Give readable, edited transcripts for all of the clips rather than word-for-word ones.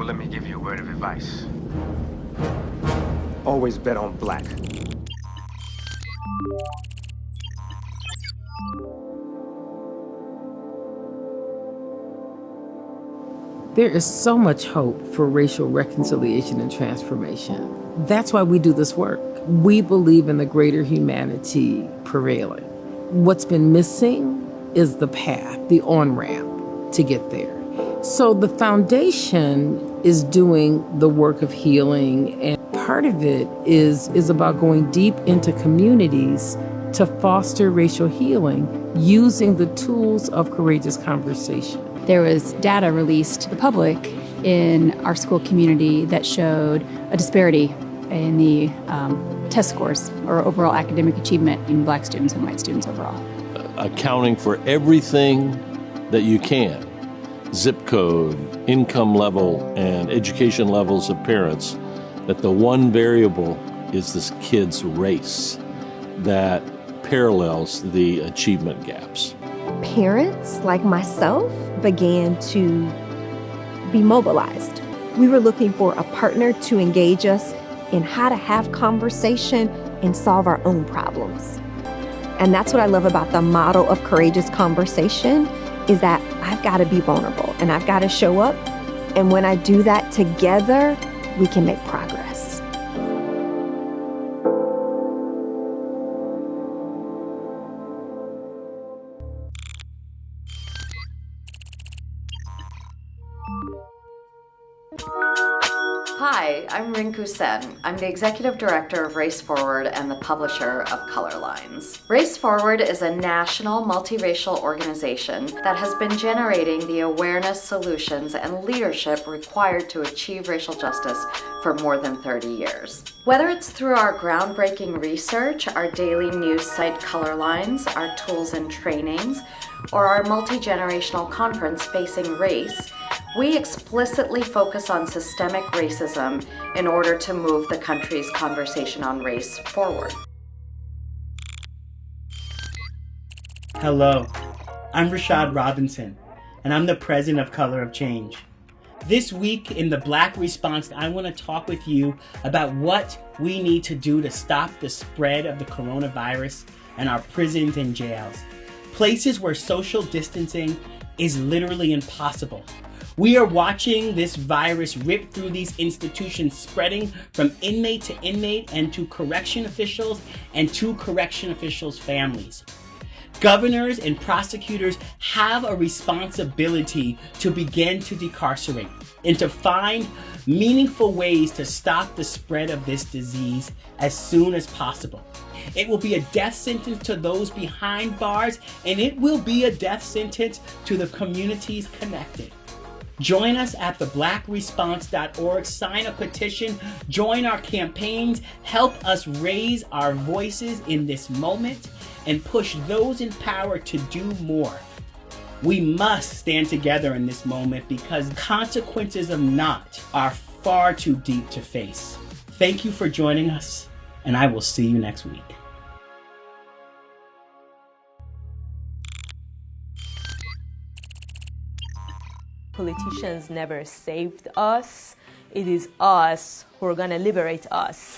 Well, let me give you a word of advice. Always bet on black. There is so much hope for racial reconciliation and transformation. That's why we do this work. We believe in the greater humanity prevailing. What's been missing is the path, the on-ramp to get there. So the foundation is doing the work of healing, and part of it is about going deep into communities to foster racial healing using the tools of courageous conversation. There was data released to the public in our school community that showed a disparity in the test scores or overall academic achievement in Black students and white students overall. Accounting for everything that you can, zip code, income level, and education levels of parents, that the one variable is this kid's race that parallels the achievement gaps. Parents like myself began to be mobilized. We were looking for a partner to engage us in how to have conversation and solve our own problems. And that's what I love about the model of courageous conversation, is that I've got to be vulnerable and I've got to show up. And when I do that together, we can make progress. Hi, I'm Rinku Sen. I'm the Executive Director of Race Forward and the publisher of Color Lines. Race Forward is a national multiracial organization that has been generating the awareness, solutions, and leadership required to achieve racial justice for more than 30 years. Whether it's through our groundbreaking research, our daily news site Color Lines, our tools and trainings, or our multi-generational conference Facing Race, we explicitly focus on systemic racism in order to move the country's conversation on race forward. Hello, I'm Rashad Robinson, and I'm the president of Color of Change. This week in the Black Response, I want to talk with you about what we need to do to stop the spread of the coronavirus in our prisons and jails, places where social distancing is literally impossible. We are watching this virus rip through these institutions, spreading from inmate to inmate and to correction officials and to correction officials' families. Governors and prosecutors have a responsibility to begin to decarcerate and to find meaningful ways to stop the spread of this disease as soon as possible. It will be a death sentence to those behind bars, and it will be a death sentence to the communities connected. Join us at theblackresponse.org, sign a petition, join our campaigns, help us raise our voices in this moment, and push those in power to do more. We must stand together in this moment because consequences of not are far too deep to face. Thank you for joining us, and I will see you next week. Politicians never saved us. It is us who are going to liberate us.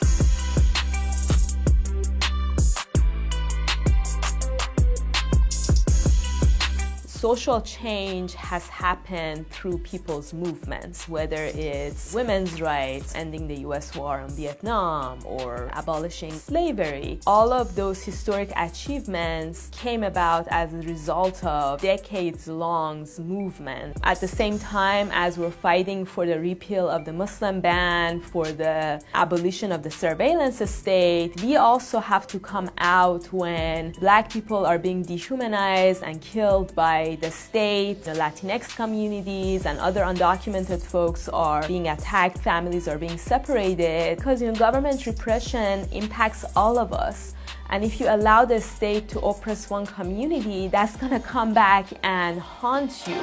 Social change has happened through people's movements, whether it's women's rights, ending the US war on Vietnam, or abolishing slavery. All of those historic achievements came about as a result of decades-long movement. At the same time as we're fighting for the repeal of the Muslim ban, for the abolition of the surveillance state, we also have to come out when Black people are being dehumanized and killed by the state, the Latinx communities and other undocumented folks are being attacked, families are being separated, because government repression impacts all of us. And if you allow the state to oppress one community, that's gonna come back and haunt you.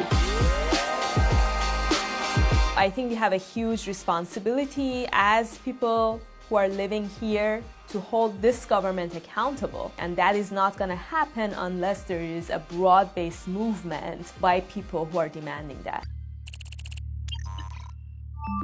I think we have a huge responsibility as people who are living here to hold this government accountable. And that is not going to happen unless there is a broad-based movement by people who are demanding that.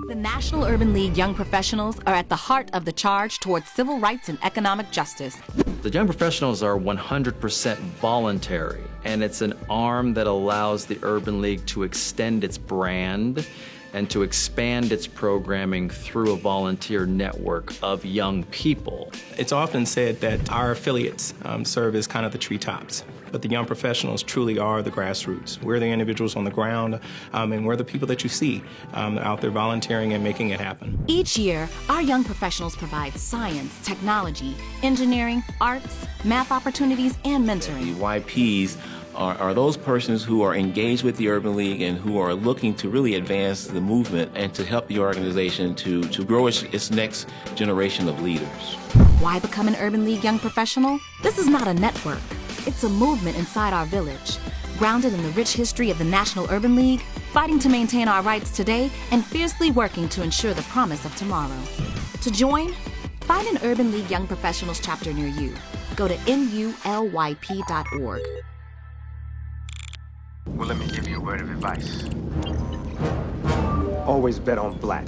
The National Urban League Young Professionals are at the heart of the charge towards civil rights and economic justice. The Young Professionals are 100% voluntary, and it's an arm that allows the Urban League to extend its brand and to expand its programming through a volunteer network of young people. It's often said that our affiliates serve as kind of the treetops, but the Young Professionals truly are the grassroots. We're the individuals on the ground, and we're the people that you see out there volunteering and making it happen. Each year, our Young Professionals provide science, technology, engineering, arts, math opportunities, and mentoring. The YPs are those persons who are engaged with the Urban League and who are looking to really advance the movement and to help the organization to grow its next generation of leaders. Why become an Urban League Young Professional? This is not a network. It's a movement inside our village, grounded in the rich history of the National Urban League, fighting to maintain our rights today and fiercely working to ensure the promise of tomorrow. To join, find an Urban League Young Professionals chapter near you. Go to nulyp.org. Well, let me give you a word of advice. Always bet on black.